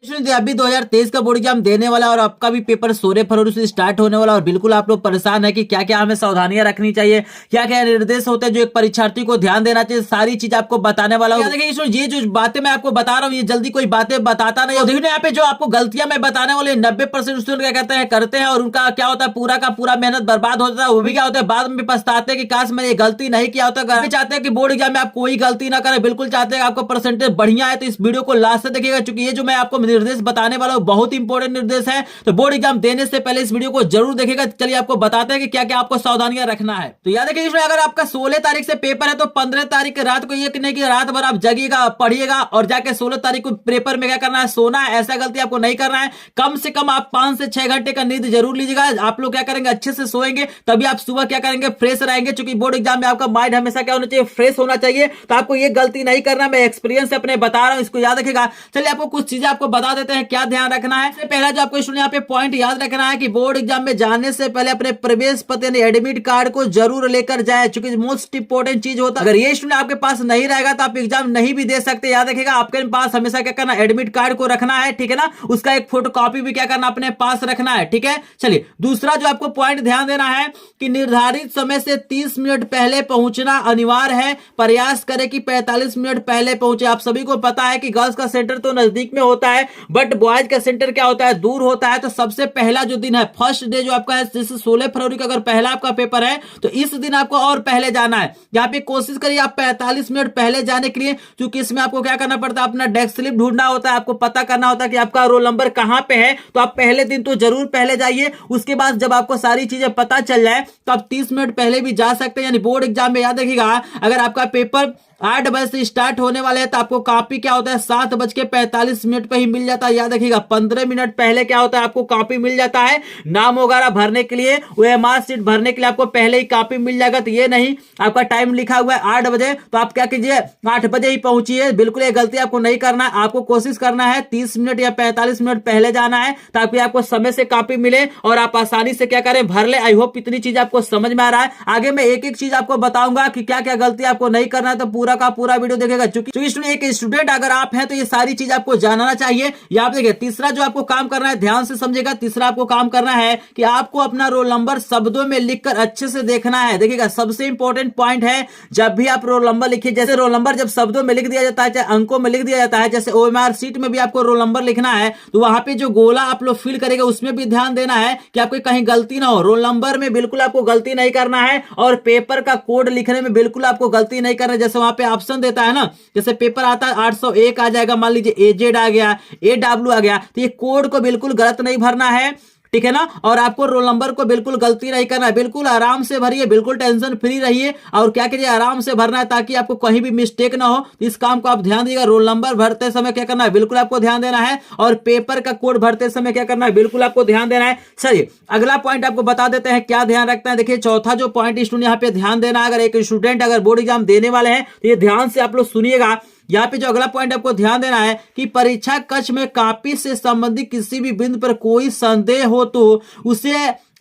अभी 2023 का board exam देने वाला और आपका भी पेपर 16 फरवरी से स्टार्ट होने वाला और बिल्कुल आप लोग परेशान है कि क्या क्या हमें सावधानियां रखनी चाहिए, क्या क्या निर्देश होते हैं जो एक परीक्षार्थी को ध्यान देना चाहिए, सारी चीज आपको बताने वाला हूँ। देखिए इसमें ये जो बातें मैं आपको बता रहा हूँ ये जल्दी कोई बातें बताता नहीं। देखिए यहाँ पे जो आपको गलतियां मैं बताने वाले 90% स्टूडेंट क्या कहते हैं करते हैं और उनका क्या होता है पूरा का पूरा मेहनत बर्बाद होता है। वो भी क्या होता है बाद में पछताते हैं कि काश मैंने ये गलती नहीं किया होता। चाहते हैं कि बोर्ड एग्जाम में आप कोई गलती ना करें, बिल्कुल चाहते हैं आपको परसेंटेज बढ़िया है तो इस वीडियो को लास्ट से देखिएगा क्योंकि ये जो मैं आपको निर्देश बताने वाला हूँ बहुत इंपॉर्टेंट निर्देश है। तो बोर्ड एग्जाम देने से पहले इस वीडियो को जरूर देखिएगा। चलिए आपको बताते हैं कि क्या क्या आपको सावधानियां रखना है। तो याद रखिए इसमें अगर आपका 16 तारीख से पेपर है तो 15 तारीख की रात को ये नहीं कि रात भर आप जगिएगा पढ़िएगा और जाके 16 तारीख को पेपर में क्या करना है सोना है। ऐसा गलती आपको नहीं करना है। कम से कम आप 5 से 6 घंटे का नींद जरूर लीजिएगा। आप लोग क्या करेंगे अच्छे से सोएंगे तभी आप सुबह क्या करेंगे फ्रेश रहेंगे। क्योंकि बोर्ड एग्जाम में आपका माइंड हमेशा क्या होना चाहिए फ्रेश होना चाहिए। तो आपको ये गलती नहीं करना। मैं एक्सपीरियंस से अपने बता रहा हूं, इसको याद रखेगा। चलिए आपको कुछ चीजें आपको बता देते हैं क्या ध्यान रखना है। पहला जो आपको यहाँ पे पॉइंट याद रखना है कि बोर्ड एग्जाम में जाने से पहले अपने प्रवेश पत्र यानी एडमिट कार्ड को जरूर लेकर जाए क्योंकि मोस्ट इंपोर्टेंट चीज होता है। अगर ये स्टूडेंट आपके पास नहीं रहेगा तो आप एग्जाम नहीं भी दे सकते। याद रखेगा आपके पास हमेशा क्या करना एडमिट कार्ड को रखना है, ठीक है ना। उसका एक फोटो कॉपी भी क्या करना अपने पास रखना है, ठीक है। चलिए दूसरा जो आपको पॉइंट ध्यान देना है कि निर्धारित समय से 30 मिनट पहले पहुंचना अनिवार्य है। प्रयास करें कि 45 मिनट पहले पहुंचे। आप सभी को पता है कि गर्ल्स का सेंटर तो नजदीक में होता है बट बॉयज का सेंटर क्या होता है दूर होता है। तो सबसे पहला जो दिन है फर्स्ट डे जो आपका है जैसे 16 फरवरी का अगर पहला आपका पेपर है तो इस दिन आपको और पहले जाना है। यहाँ पे कोशिश करिए आप 45 मिनट पहले जाने के लिए क्योंकि इसमें आपको क्या करना पड़ता है अपना डेस्क स्लिप ढूंढना होता है। आपको पता करना होता है कि आपका रोल नंबर कहां पे है। तो आप पहले दिन तो जरूर पहले जाइए। उसके बाद जब आपको सारी चीजें पता चल जाए तो आप 30 मिनट पहले भी जा सकते हैं। यानी बोर्ड एग्जाम में याद रखिएगा अगर आपका पेपर 8 बजे से स्टार्ट होने वाले हैं तो आपको कॉपी क्या होता है 7:45 पे ही मिल जाता है। याद रखिएगा 15 मिनट पहले क्या होता है आपको कॉपी मिल जाता है। नाम वगैरह भरने के लिए ओएमआर सीट भरने के लिए आपको पहले ही कॉपी मिल जाएगा। तो ये नहीं आपका टाइम लिखा हुआ है 8 बजे तो आप क्या कीजिए 8 बजे ही पहुंचिए। बिल्कुल ये गलती आपको नहीं करना है। आपको कोशिश करना है 30 मिनट या 45 मिनट पहले जाना है ताकि आपको समय से कॉपी मिले और आप आसानी से क्या करें भर ले। आई होप इतनी चीज आपको समझ में आ रहा है। आगे मैं एक एक चीज आपको बताऊंगा कि क्या क्या गलती आपको नहीं करना है। तो पूरा का पूरा वीडियो देखेगा क्योंकि एक स्टूडेंट अगर आप हैं तो ये सारी चीज आपको जानना चाहिए। यहाँ पे देखिए तीसरा जो आपको काम करना है ध्यान से समझेगा। तीसरा आपको काम करना है कि आपको अपना रोल नंबर शब्दों में लिखकर अच्छे से देखना है। देखिएगा सबसे इंपॉर्टेंट पॉइंट है जब भी आप रोल नंबर लिखिए जैसे रोल नंबर जब शब्दों में लिख दिया जाता है चाहे अंकों में लिख दिया जाता है जैसे ओएमआर सीट में भी आपको रोल नंबर लिखना है तो वहां पे जो गोला आप लोग फिल करेगा उसमें भी ध्यान देना है कि आपको कहीं गलती ना हो। रोल नंबर में बिल्कुल आपको गलती नहीं करना है और पेपर का कोड लिखने में बिल्कुल आपको गलती नहीं करना है। जैसे वहां पे ऑप्शन देता है ना जैसे पेपर आता है 801 आ जाएगा मान लीजिए एजेड आ गया AW आ गया तो ये कोड को बिल्कुल गलत नहीं भरना है, ठीक है ना। और आपको रोल नंबर को बिल्कुल गलती नहीं करना है। बिल्कुल आराम से भरिए, बिल्कुल टेंशन फ्री रहिए और क्या कीजिए आराम से भरना है ताकि आपको कहीं भी मिस्टेक ना हो। इस काम को आप ध्यान दीजिएगा। रोल नंबर भरते समय क्या करना है बिल्कुल आपको ध्यान देना है और पेपर का कोड भरते समय क्या करना है बिल्कुल आपको ध्यान देना है। चलिए अगला पॉइंट आपको बता देते हैं क्या ध्यान रखना है। देखिए चौथा जो पॉइंट स्टूडेंट यहाँ पे ध्यान देना है अगर एक स्टूडेंट अगर बोर्ड एग्जाम देने वाले हैं तो ये ध्यान से आप लोग सुनिएगा। यहाँ पे जो अगला पॉइंट आपको ध्यान देना है कि परीक्षा कक्ष में कॉपी से संबंधित किसी भी बिंदु पर कोई संदेह हो तो उसे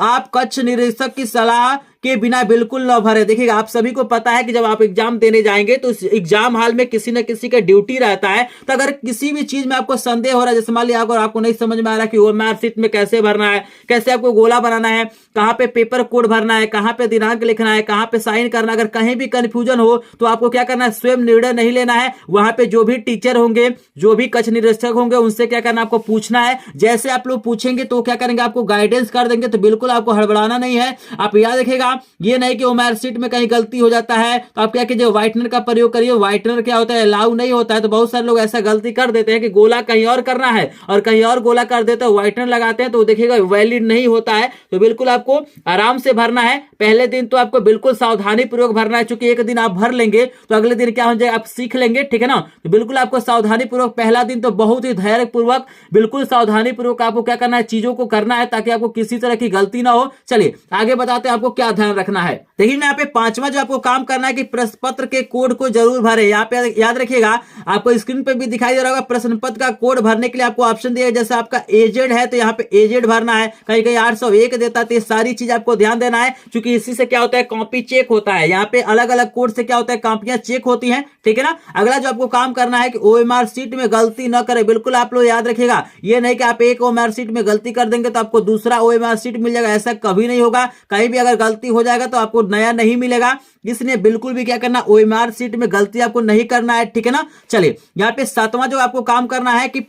आप कक्ष निरीक्षक की सलाह के बिना बिल्कुल न भरे। देखिएगा आप सभी को पता है कि जब आप एग्जाम देने जाएंगे तो एग्जाम हॉल में किसी न किसी का ड्यूटी रहता है। तो अगर किसी भी चीज में आपको संदेह हो रहा है जैसे मान लिया अगर आपको नहीं समझ में आ रहा कि ओएमआर सीट में कैसे भरना है, कैसे आपको गोला बनाना है, कहाँ पे पेपर कोड भरना है, कहाँ पे दिनांक लिखना है, कहाँ पे साइन करना, अगर कहीं भी कंफ्यूजन हो तो आपको क्या करना है स्वयं निर्णय नहीं लेना है। वहां पे जो भी टीचर होंगे जो भी कक्ष निरीक्षक होंगे उनसे क्या करना आपको पूछना है। जैसे आप लोग पूछेंगे तो क्या करेंगे आपको गाइडेंस कर देंगे। तो बिल्कुल आपको हड़बड़ाना नहीं है। आप याद रखिएगा ये नहीं कि ओएमआर सीट में कहीं गलती हो जाता है तो आप क्या कीजिए व्हाइटनर का प्रयोग करिए। व्हाइटनर क्या होता है अलाउ नहीं होता है। तो बहुत सारे लोग ऐसा गलती कर देते हैं कि गोला कहीं और करना है और कहीं और गोला कर देते हैं व्हाइटनर लगाते हैं तो देखिएगा वैलिड नहीं होता है। तो बिल्कुल आपको आराम से भरना है। पहले दिन तो आपको बिल्कुल सावधानी पूर्वक भरना है क्योंकि एक दिन आप भर लेंगे तो अगले दिन क्या हो जाएगा आप सीख लेंगे, ठीक है ना। तो बिल्कुल आपको सावधानी पूर्वक पहला दिन तो बहुत ही धैर्य पूर्वक बिल्कुल सावधानी पूर्वक आपको क्या करना है चीजों को करना है ताकि आपको किसी तरह की गलती ना हो। चलिए आगे बताते हैं आपको क्या ध्यान रखना है। देखिए यहाँ पे पांचवा जो आपको काम करना है कि प्रश्न पत्र के कोड को जरूर भरे। यहाँ पे याद रखिएगा, आपको स्क्रीन पे भी दिखाई दे रहा होगा, प्रश्न पत्र का कोड भरने के लिए आपको ऑप्शन दिया है। जैसे आपका एजेड है तो यहाँ पे एजेड भरना है, कहीं कहीं 801 देता है। तो ये सारी चीज आपको ध्यान देना है, क्योंकि इसी से क्या होता है, कॉपी चेक होता है। यहाँ पे अलग अलग कोड से क्या होता है, कॉपियां चेक होती हैं, ठीक है ना। अगला जो आपको काम करना है कि ओएमआर सीट में गलती न करें। बिल्कुल आप लोग याद रखिएगा, ये नहीं कि आप एक ओएमआर सीट में गलती कर देंगे तो आपको दूसरा ओएमआर सीट मिल जाएगा, ऐसा कभी नहीं होगा। कहीं भी अगर गलती हो जाएगा तो आपको नया नहीं मिलेगा, इसलिए बिल्कुल भी क्या करना, ओएमआर सीट में गलती आपको नहीं करना है, ठीक है ना। चलिए यहाँ पे सातवां जो आपको काम करना है कि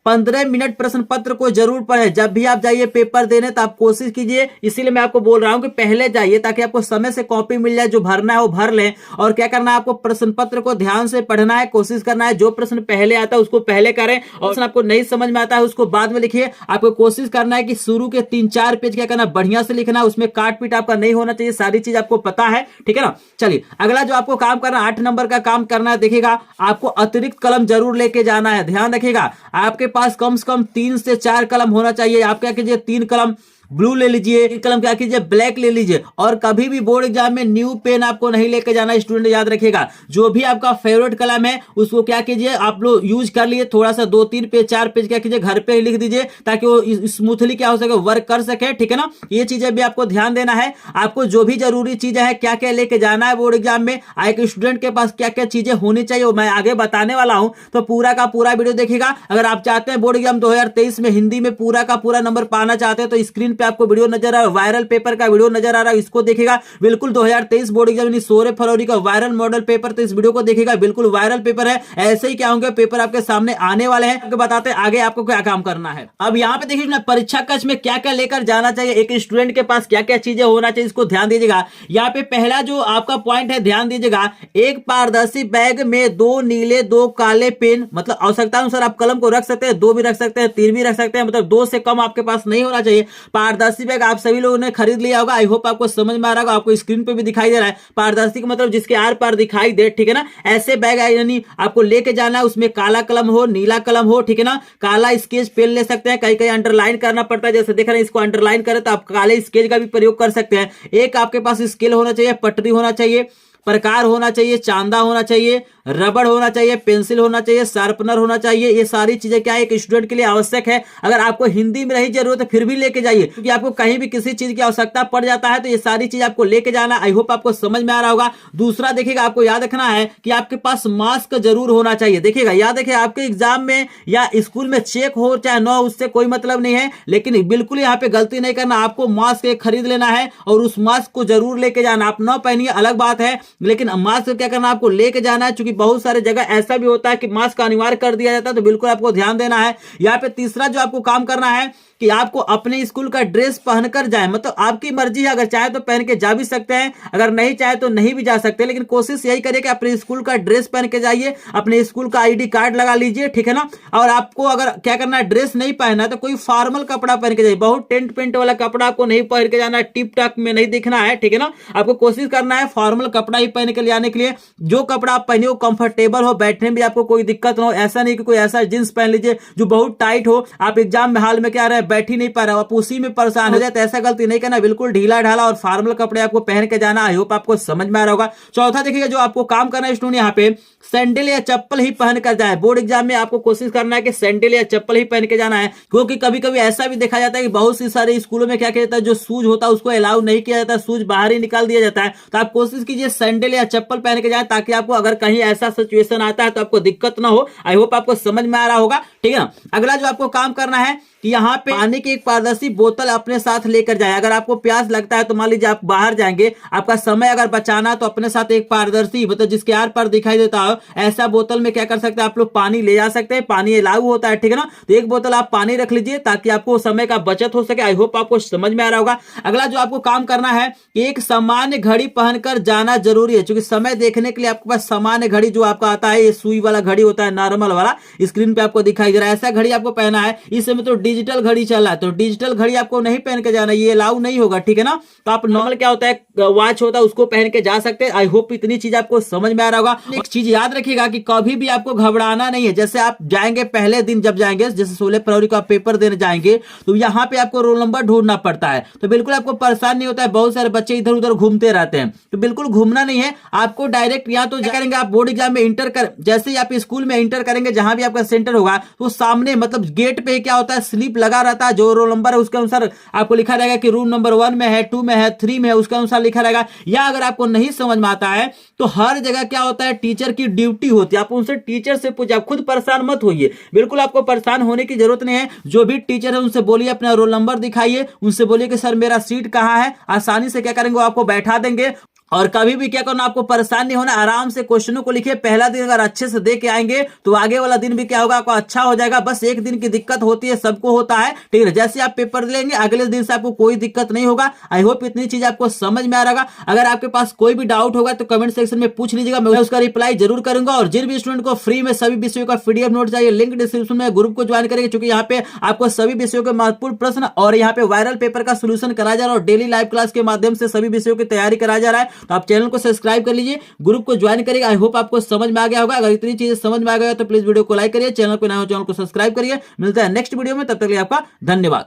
15 मिनट प्रश्न पत्र को जरूर पढ़ें। जब भी आप जाइए पेपर देने तो आप कोशिश कीजिए, इसीलिए मैं आपको बोल रहा हूं कि पहले जाइए ताकि आपको समय से कॉपी मिल जाए, जो भरना है वो भर लें। और क्या करना है, आपको प्रश्न पत्र को ध्यान से पढ़ना है, कोशिश करना है जो प्रश्न पहले आता है उसको पहले करें, और प्रश्न आपको नहीं समझ में आता है उसको बाद में लिखिए। आपको कोशिश करना है कि शुरू के 3-4 पेज क्या करना, बढ़िया से लिखना, उसमें काट पीट आपका नहीं होना चाहिए, सारी चीज आपको पता है, ठीक है ना। चलिए अगला जो आपको काम करना, 8 नंबर का काम करना है। देखिएगा, आपको अतिरिक्त कलम जरूर लेके जाना है। ध्यान रखिएगा, आपके पास कम से कम 3 से 4 कलम होना चाहिए। आप क्या कीजिए, 3 कलम ब्लू ले लीजिए, एक कलम क्या कीजिए, ब्लैक ले लीजिए। और कभी भी बोर्ड एग्जाम में न्यू पेन आपको नहीं लेके जाना है स्टूडेंट, याद रखिएगा। जो भी आपका फेवरेट कलम है उसको क्या कीजिए, आप लोग यूज कर लिए, थोड़ा सा 2-3 पेज 4 पेज क्या कीजिए, घर पे ही लिख दीजिए, ताकि वो स्मूथली क्या हो सके, वर्क कर सके, ठीक है ना। ये चीजें भी आपको ध्यान देना है। आपको जो भी जरूरी चीजें है, क्या क्या लेके जाना है बोर्ड एग्जाम में, एक स्टूडेंट के पास क्या क्या चीजें होनी चाहिए, मैं आगे बताने वाला हूं, तो पूरा का पूरा वीडियो देखिएगा। अगर आप चाहते हैं बोर्ड एग्जाम 2023 में हिंदी में पूरा का पूरा नंबर पाना चाहते हैं तो स्क्रीन पे आपको वीडियो नजर, वायरल पेपर का वीडियो नजर आ रहा है, इसको देखिएगा। बिल्कुल 2023 बोर्ड एग्जाम 16 फरवरी का वायरल मॉडल पेपर, तो इस वीडियो को देखिएगा, बिल्कुल वायरल पेपर है। ऐसे ही क्या होंगे पेपर आपके सामने आने वाले हैं, आपको बताते हैं आगे आपको क्या काम करना है। अब यहाँ पे देखिए ना, परीक्षा कक्ष में क्या क्या लेकर जाना चाहिए, एक स्टूडेंट के पास क्या क्या चीजें होना चाहिए, इसको ध्यान दीजिएगा। यहाँ पे पहला जो आपका पॉइंट है, ध्यान दीजिएगा, एक पारदर्शी बैग में 2 नीले 2 काले पेन, मतलब आवश्यकता अनुसार आप कलम को रख सकते हैं, 2 भी रख सकते हैं, 3 भी रख सकते हैं, मतलब 2 से कम आपके पास नहीं होना चाहिए। पारदर्शी बैग आप सभी लोगों ने खरीद लिया होगा, आई होप आपको समझ में आ रहा होगा। आपको स्क्रीन पे भी दिखाई दे रहा है, पारदर्शी का मतलब जिसके आर पार दिखाई दे, ठीक है ना। ऐसे बैग यानी आपको लेके जाना है, उसमें काला कलम हो, नीला कलम हो, ठीक है ना। काला स्केच पेन ले सकते हैं, कहीं कहीं अंडरलाइन करना पड़ता है, जैसे देख रहे हैं इसको अंडरलाइन करें तो आप काले स्केच का भी प्रयोग कर सकते हैं। एक आपके पास स्केल होना चाहिए, पटरी होना चाहिए, प्रकार होना चाहिए, चांदा होना चाहिए, रबड़ होना चाहिए, पेंसिल होना चाहिए, शार्पनर होना चाहिए। ये सारी चीजें क्या है, एक स्टूडेंट के लिए आवश्यक है। अगर आपको हिंदी में नहीं जरूरत है फिर भी लेके जाइए, क्योंकि आपको कहीं भी किसी चीज की आवश्यकता पड़ जाता है तो ये सारी चीज आपको लेके जाना। आई होप आपको समझ में आ रहा होगा। दूसरा देखिएगा, आपको याद रखना है कि आपके पास मास्क जरूर होना चाहिए। देखिएगा, याद रखिए, आपके एग्जाम में या स्कूल में चेक हो चाहे न हो, उससे कोई मतलब नहीं है, लेकिन बिल्कुल यहाँ पे गलती नहीं करना। आपको मास्क खरीद लेना है और उस मास्क को जरूर लेके जाना। आप न पहनिए अलग बात है, लेकिन मास्क क्या करना, आपको लेके जाना है, क्योंकि बहुत सारे जगह ऐसा भी होता है कि मास्क अनिवार्य कर दिया जाता है, तो बिल्कुल आपको ध्यान देना है। यहाँ पे तीसरा जो आपको काम करना है कि आपको अपने स्कूल का ड्रेस पहनकर जाएं, मतलब आपकी मर्जी है, अगर चाहे तो पहन के जा भी सकते हैं, अगर नहीं चाहे तो नहीं भी जा सकते, लेकिन कोशिश यही करें कि अपने स्कूल का ड्रेस पहन के जाइए, अपने स्कूल का आईडी कार्ड लगा लीजिए, ठीक है ना। और आपको अगर क्या करना है, ड्रेस नहीं पहनना है तो कोई फॉर्मल कपड़ा पहन के जाइए। बहुत टेंट पेंट वाला कपड़ा आपको नहीं पहन के जाना है, टिप टॉप में नहीं दिखना है, ठीक है ना। आपको कोशिश करना है फॉर्मल कपड़ा ही पहन के जाने के लिए। जो कपड़ा आप पहने हो कंफर्टेबल हो, बैठने में भी आपको कोई दिक्कत ना हो। ऐसा नहीं कि कोई ऐसा जींस पहन लीजिए जो बहुत टाइट हो, आप एग्जाम में हाल में क्या रहे, बैठ ही नहीं पा रहे हो, आप उसी में परेशान हो जाए, तो ऐसा गलती नहीं करना। बिल्कुल ढीला ढाला और फॉर्मल कपड़े आपको पहन के जाना। आई होप आपको समझ में आ रहा होगा। चौथा देखिएगा, जो आपको काम करना है स्टूडेंट, यहाँ पे सैंडल या चप्पल ही पहन कर जाए। बोर्ड एग्जाम में आपको कोशिश करना है कि सैंडल या चप्पल ही पहन के जाना है, क्योंकि कभी कभी ऐसा भी देखा जाता है कि बहुत सी सारे स्कूलों में क्या किया जाता है, जो शूज होता है उसको अलाउ नहीं किया जाता, शूज बाहर ही निकाल दिया जाता है। तो आप कोशिश कीजिए सैंडल या चप्पल पहन के जाए, ताकि आपको अगर कहीं ऐसा सिचुएशन आता है तो आपको दिक्कत ना हो। आई होप आपको समझ में आ रहा होगा, ठीक है ना। अगला जो आपको काम करना है कि यहाँ पे पानी की एक पारदर्शी बोतल अपने साथ लेकर जाए। अगर आपको प्यास लगता है तो मान लीजिए आप बाहर जाएंगे, आपका समय अगर बचाना तो अपने साथ एक पारदर्शी, मतलब जिसके आर पार दिखाई देता हो, ऐसा बोतल में क्या कर सकते हैं आप लोग, पानी ले जा सकते हैं। पानी अलाउ होता है, ठीक है ना। तो एक बोतल आप पानी रख लीजिए ताकि आपको समय का बचत हो सके। आई होप आपको समझ में आ रहा होगा। अगला जो आपको काम करना है कि एक सामान्य घड़ी पहनकर जाना जरूर जरूरी है, क्योंकि समय देखने के लिए आपके पास सामान्य घड़ी जो आपका आता है, ये सुई वाला घड़ी होता है, नॉर्मल वाला, स्क्रीन पे आपको दिखाई दे रहा है, ऐसा घड़ी आपको पहना है। इस समय तो डिजिटल घड़ी चल रहा है, तो डिजिटल घड़ी आपको नहीं पहन के जाना, ये अलाउ नहीं होगा, ठीक है ना। तो आप नॉर्मल क्या होता है, वॉच होता है, उसको पहन के जा सकते हैं। आई होप इतनी चीज आपको समझ में आ रहा होगा। एक चीज याद रखिएगा कि कभी भी आपको घबराना नहीं है। जैसे आप जाएंगे पहले दिन, जब जाएंगे जैसे 16 फरवरी को आप पेपर देने जाएंगे, तो यहाँ पे आपको रोल नंबर ढूंढना पड़ता है, तो बिल्कुल आपको परेशान नहीं होता है। बहुत सारे बच्चे इधर उधर घूमते रहते हैं, तो बिल्कुल घूमना नहीं है आपको। डायरेक्ट यहाँ तो करेंगे आप बोर्ड एग्जाम में इंटर कर, जैसे ही आप स्कूल में इंटर करेंगे, जहां भी आपका सेंटर होगा, तो सामने मतलब गेट पे क्या होता है, स्लिप लगा रहता है, जो रोल नंबर है उसके अनुसार आपको लिखा रहेगा कि रूम नंबर 1 में है, 2 में है, 3 में है, उसके अनुसार लिखा रहेगा। या अगर आपको नहीं समझ में आता है तो हर जगह क्या होता है, टीचर की ड्यूटी होती है, आप उनसे टीचर से पूछिए, आप खुद परेशान मत होइए, बिल्कुल आपको परेशान होने की जरूरत नहीं है। जो भी टीचर है उनसे बोलिए, अपना रोल नंबर दिखाइए, उनसे बोलिए कि सर मेरा सीट कहाँ है, आसानी से क्या करेंगे वो आपको बैठा देंगे। और कभी भी क्या करना, आपको परेशान नहीं होना, आराम से क्वेश्चनों को लिखिए। पहला दिन अगर अच्छे से दे के आएंगे तो आगे वाला दिन भी क्या होगा, आपको अच्छा हो जाएगा। बस एक दिन की दिक्कत होती है, सबको होता है, ठीक है। जैसे आप पेपर लेंगे अगले दिन से आपको कोई दिक्कत नहीं होगा। आई होप इतनी चीज आपको समझ में आ रहा होगा। अगर आपके पास कोई भी डाउट होगा तो कमेंट सेक्शन में पूछ लीजिएगा, मैं उसका रिप्लाई जरूर करूंगा। और जिन भी स्टूडेंट को फ्री में सभी विषयों का PDF नोट चाहिए, लिंक डिस्क्रिप्शन में, ग्रुप को ज्वाइन करेंगे, क्योंकि यहाँ पे आपको सभी विषयों के महत्वपूर्ण प्रश्न और यहाँ पे वायरल पेपर का सोल्यूशन कराया जा रहा है, और डेली लाइव क्लास के माध्यम से सभी विषयों की तैयारी कराया जा रहा है। तो आप चैनल को सब्सक्राइब कर लीजिए, ग्रुप को ज्वाइन करिए। आई होप आपको समझ में आ गया होगा। अगर इतनी चीजें समझ में आ गया तो प्लीज वीडियो को लाइक करिए, चैनल को नया हो चैनल को सब्सक्राइब करिए। मिलता है नेक्स्ट वीडियो में, तब तक के लिए आपका धन्यवाद।